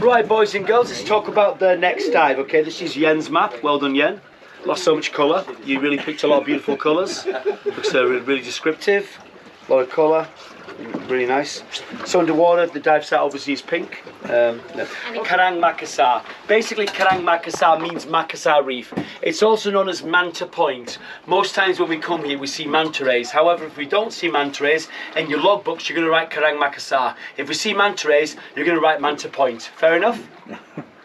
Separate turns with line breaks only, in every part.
Right, boys and girls, let's talk about the next dive, okay? This is Yen's map. Well done, Yen. Lost so much colour. You really picked a lot of beautiful colours. Looks really descriptive. A lot of colour. Really nice. So underwater, the dive site obviously is pink. Karang Makassar. Basically, Karang Makassar means Makassar Reef. It's also known as Manta Point. Most times when we come here, we see manta rays. However, if we don't see manta rays, in your logbooks, you're going to write Karang Makassar. If we see manta rays, you're going to write Manta Point. Fair enough?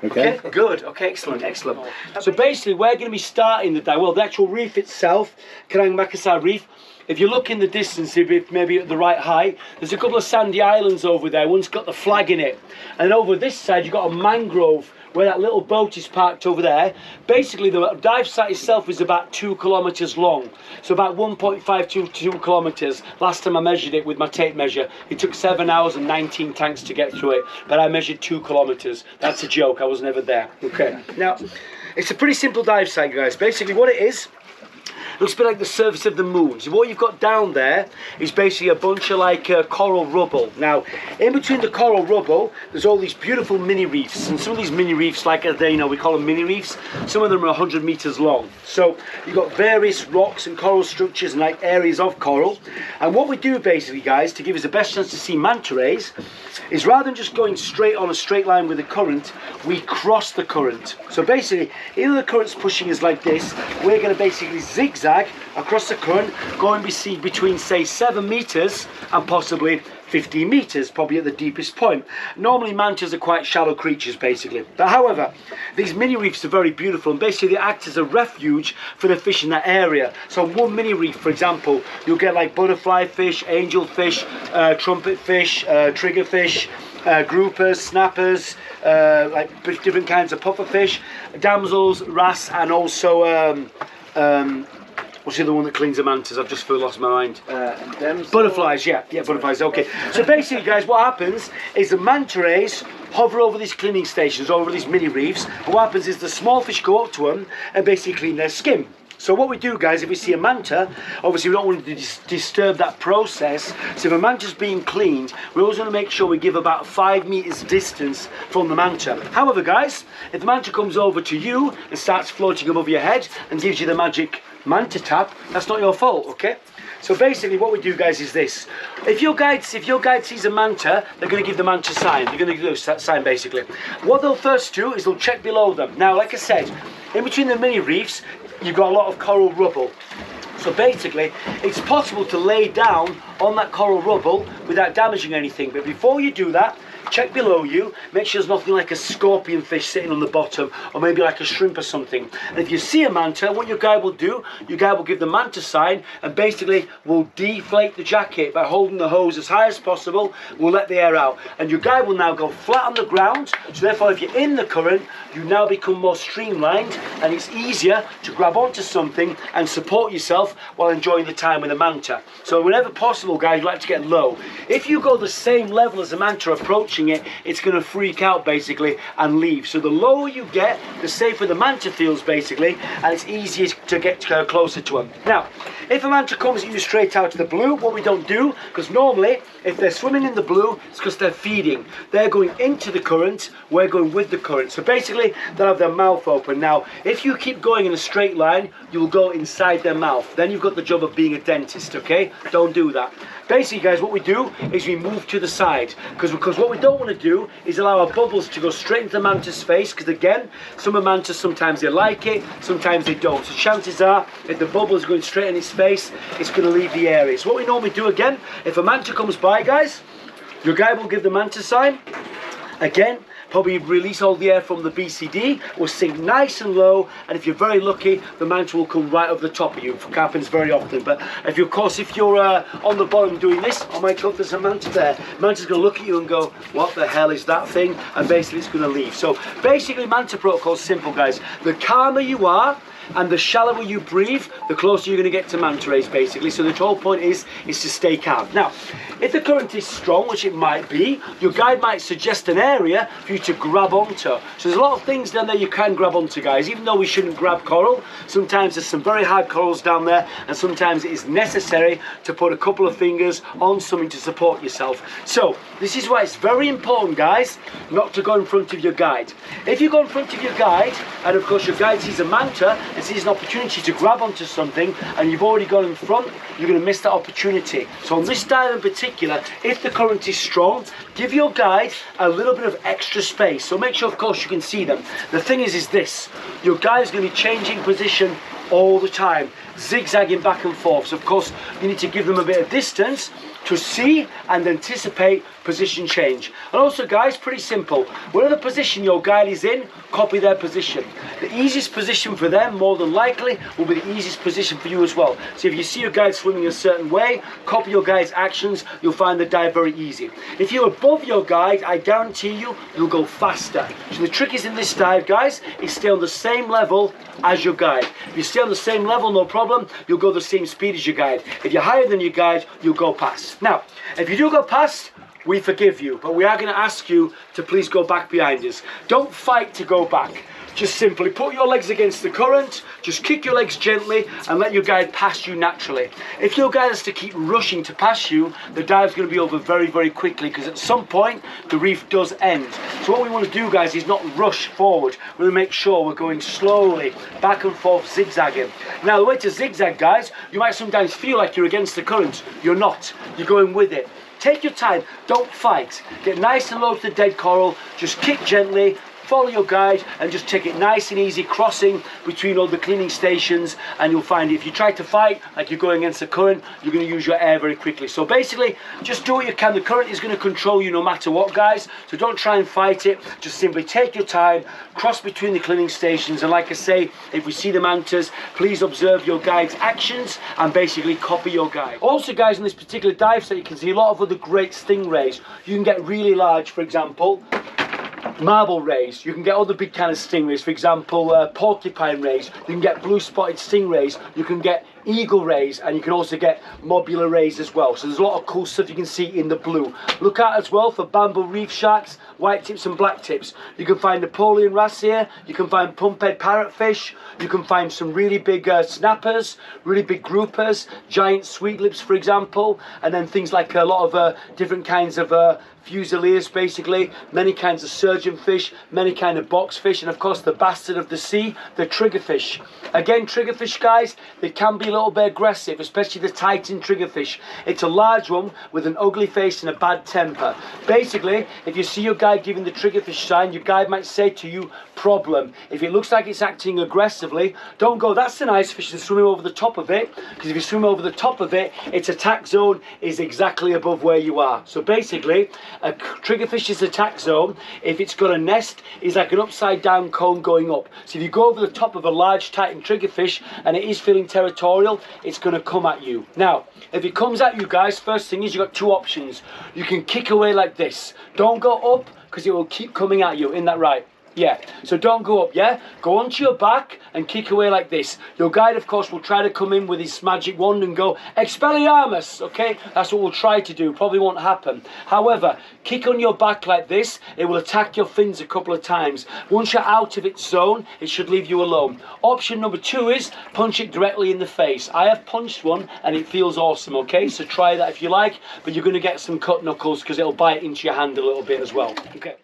Okay, good. Okay, excellent, excellent. So basically, we're going to be starting the dive. Well, the actual reef itself, Karang Makassar Reef. If you look in the distance, if maybe at the right height, there's a couple of sandy islands over there. One's got the flag in it. And over this side, you've got a mangrove where that little boat is parked over there. Basically, the dive site itself is about 2 kilometres long. So about 1.5 to 2 kilometres. Last time I measured it with my tape measure, it took 7 hours and 19 tanks to get through it. But I measured 2 kilometres. That's a joke, I was never there. Okay, now, it's a pretty simple dive site, guys. Basically, what it is, looks a bit like the surface of the moon. So what you've got down there is basically a bunch of like coral rubble. Now, in between the coral rubble, there's all these beautiful mini reefs. And some of these mini reefs, like they, we call them mini reefs. Some of them are 100 meters long. So you've got various rocks and coral structures and like areas of coral. And what we do basically, guys, to give us the best chance to see manta rays, is rather than just going straight on a straight line with the current, we cross the current. So basically, either the current's pushing us like this, we're going to basically zigzag across the current, going between say 7 meters and possibly 15 meters, probably at the deepest point. Normally mantas are quite shallow creatures basically, but however these mini reefs are very beautiful and basically they act as a refuge for the fish in that area. So one mini reef, for example, you'll get like butterfly fish, angel fish, trumpet fish, trigger fish, groupers, snappers, like different kinds of puffer fish, damsels, wrasse, and also what's the other one that cleans the mantas? I've just lost my mind. Butterflies, yeah, butterflies, okay. So basically, guys, what happens is the manta rays hover over these cleaning stations, over these mini reefs, and what happens is the small fish go up to them and basically clean their skin. So what we do, guys, if we see a manta, obviously we don't want to disturb that process. So if a manta's being cleaned, we always want to make sure we give about 5 meters distance from the manta. However, guys, if the manta comes over to you and starts floating above your head and gives you the magic manta tap, that's not your fault, okay? So basically what we do, guys, is this. If your guide sees a manta, they're going to give the manta sign. They're going to give that sign basically. What they'll first do is they'll check below them. Now, like I said, in between the mini reefs, you've got a lot of coral rubble. So basically, it's possible to lay down on that coral rubble without damaging anything. But before you do that, check below you, make sure there's nothing like a scorpion fish sitting on the bottom, or maybe like a shrimp or something. And if you see a manta, what your guide will do, your guide will give the manta sign and basically will deflate the jacket by holding the hose as high as possible, will let the air out. And your guide will now go flat on the ground, so therefore if you're in the current, you now become more streamlined and it's easier to grab onto something and support yourself while enjoying the time with the manta. So whenever possible, guys, you like to get low. If you go the same level as the manta approaching it, it's going to freak out basically and leave. So the lower you get, the safer the manta feels basically, and it's easier to get closer to them. Now, if a manta comes at you straight out of the blue, what we don't do, because normally if they're swimming in the blue, it's because they're feeding. They're going into the current, we're going with the current. So basically, they'll have their mouth open. Now, if you keep going in a straight line, you'll go inside their mouth. Then you've got the job of being a dentist, okay? Don't do that. Basically, guys, what we do is we move to the side, because what we don't want to do is allow our bubbles to go straight into the manta's face, because again, some of mantas, sometimes they like it, sometimes they don't. So chances are, if the bubble is going straight in its face, it's going to leave the area. So what we normally do again, if a manta comes by, guys, your guy will give the manta sign. Again, probably release all the air from the BCD, will sink nice and low, and if you're very lucky, the manta will come right over the top of you. It happens very often, but if you're on the bottom doing this, oh my god, there's a manta there. Manta's going to look at you and go, what the hell is that thing? And basically it's going to leave. So basically manta protocol is simple, guys. The calmer you are, and the shallower you breathe, the closer you're going to get to manta rays, basically. So the whole point is to stay calm. Now, if the current is strong, which it might be, your guide might suggest an area for you to grab onto. So there's a lot of things down there you can grab onto, guys. Even though we shouldn't grab coral, sometimes there's some very hard corals down there, and sometimes it is necessary to put a couple of fingers on something to support yourself. So this is why it's very important, guys, not to go in front of your guide. If you go in front of your guide, and of course your guide sees a manta and sees an opportunity to grab onto something, and you've already gone in front, you're going to miss that opportunity. So on this dive in particular, if the current is strong, give your guide a little bit of extra space. So make sure, of course, you can see them. The thing is this, your guide is going to be changing position all the time, zigzagging back and forth. So of course you need to give them a bit of distance to see and anticipate position change. And also, guys, pretty simple, whatever position your guide is in, copy their position. The easiest position for them, more than likely, will be the easiest position for you as well. So if you see your guide swimming a certain way, copy your guide's actions, you'll find the dive very easy. If you're above your guide, I guarantee you'll go faster. So the trick is in this dive, guys, is stay on the same level as your guide. If you stay on the same level, no problem, you'll go the same speed as your guide. If you're higher than your guide, you'll go past. Now, if you do go past, we forgive you, but we are going to ask you to please go back behind us. Don't fight to go back. Just simply put your legs against the current, just kick your legs gently and let your guide pass you naturally. If your guide has to keep rushing to pass you, the dive's going to be over very, very quickly, because at some point the reef does end. So what we want to do, guys, is not rush forward. We want to make sure we're going slowly, back and forth, zigzagging. Now the way to zigzag, guys, you might sometimes feel like you're against the current. You're not. You're going with it. Take your time, don't fight. Get nice and low to the dead coral, just kick gently, follow your guide and just take it nice and easy, crossing between all the cleaning stations, and you'll find if you try to fight like you're going against the current, you're going to use your air very quickly. So basically, just do what you can. The current is going to control you no matter what, guys, so don't try and fight it. Just simply take your time, cross between the cleaning stations, and like I say, if we see the mantas, please observe your guide's actions and basically copy your guide. Also, guys, in this particular dive set, you can see a lot of other great stingrays. You can get really large, for example, marble rays. You can get other big kind of stingrays, for example, porcupine rays. You can get blue spotted stingrays. You can get eagle rays, and you can also get mobula rays as well. So there's a lot of cool stuff you can see in the blue. Look out as well for bamboo reef sharks, white tips and black tips. You can find Napoleon wrasse here. You can find pumphead parrotfish. You can find some really big snappers, really big groupers, giant sweet lips, for example, and then things like a lot of different kinds of fusiliers, basically, many kinds of surgeonfish, many kind of boxfish, and of course the bastard of the sea, the triggerfish. Again, triggerfish, guys, they can be a little bit aggressive, especially the Titan triggerfish. It's a large one with an ugly face and a bad temper. Basically, if you see your guide giving the triggerfish sign, your guide might say to you, problem. If it looks like it's acting aggressively, don't go, that's a nice fish, and swimming over the top of it, because if you swim over the top of it, its attack zone is exactly above where you are. So basically, a triggerfish's attack zone, if it's got a nest, is like an upside down cone going up. So if you go over the top of a large Titan triggerfish and it is feeling territorial, it's going to come at you. Now, if it comes at you, guys, first thing is you've got two options. You can kick away like this. Don't go up, because it will keep coming at you. Isn't that right? Yeah, so don't go up, yeah? Go onto your back and kick away like this. Your guide, of course, will try to come in with his magic wand and go, Expelliarmus, okay? That's what we'll try to do. Probably won't happen. However, kick on your back like this. It will attack your fins a couple of times. Once you're out of its zone, it should leave you alone. Option number 2 is punch it directly in the face. I have punched one and it feels awesome, okay? So try that if you like, but you're going to get some cut knuckles because it'll bite into your hand a little bit as well, okay?